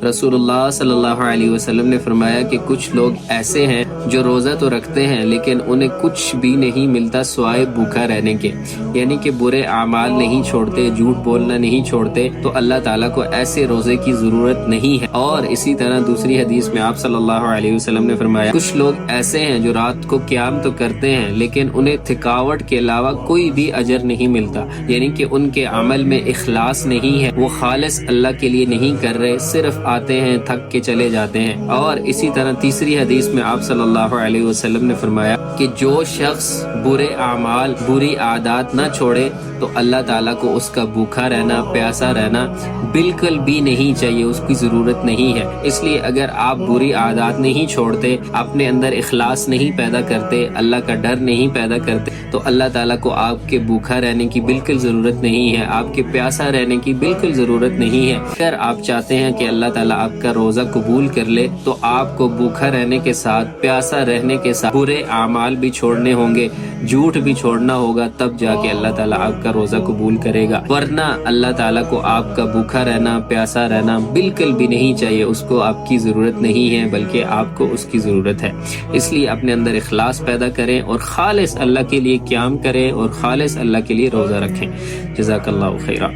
रसूलुल्लाह सल्लल्लाहु अलैहि वसल्लम ने फरमाया कि कुछ लोग ऐसे हैं जो रोज़ा तो रखते हैं लेकिन उन्हें कुछ भी नहीं मिलता सिवाय भूखा रहने के, यानी कि बुरे आमाल नहीं छोड़ते, झूठ बोलना नहीं छोड़ते, तो अल्लाह ताला को ऐसे रोज़े की ज़रूरत नहीं है। और इसी तरह दूसरी हदीस में आप सल्लल्लाहु अलैहि वसल्लम ने फरमाया कुछ लोग ऐसे हैं जो रात को क़याम तो करते हैं लेकिन उन्हें थकावट के अलावा कोई भी अजर नहीं मिलता, यानी कि उनके अमल में इखलास नहीं है, वो खालिस अल्लाह के लिए नहीं कर रहे, सिर्फ आते हैं थक के चले जाते हैं। और इसी तरह तीसरी हदीस में आप सल्लल्लाहु अलैहि वसल्लम ने फरमाया कि जो शख्स बुरे आमाल, बुरी आदत ना छोड़े तो अल्लाह ताला को उसका भूखा रहना, प्यासा रहना बिल्कुल भी नहीं चाहिए, उसकी ज़रूरत नहीं है। इसलिए अगर आप बुरी आदत नहीं छोड़ते, अपने अंदर इखलास नहीं पैदा करते, अल्लाह का डर नहीं पैदा करते, तो अल्लाह ताला को आपके भूखा रहने की बिल्कुल ज़रूरत नहीं है, आपके प्यासा रहने की बिल्कुल ज़रूरत नहीं है। अगर आप चाहते हैं कि अल्लाह ताला आपका रोज़ा कबूल कर ले तो आपको भूखा रहने के साथ, प्यासा रहने के साथ बुरे आमाल भी छोड़ने होंगे, झूठ भी छोड़ना होगा, तब जाके अल्लाह ताला आपका रोज़ा कबूल करेगा। वरना अल्लाह ताला को आपका भूखा रहना, प्यासा रहना बिल्कुल भी नहीं चाहिए, उसको आपकी ज़रूरत नहीं है बल्कि आपको उसकी ज़रूरत है। इसलिए अपने अंदर इखलास पैदा करें और खालिस अल्लाह के लिए क़याम करें और खालिस अल्लाह के लिए रोज़ा रखें। जज़ाकल्लाहु खैरा।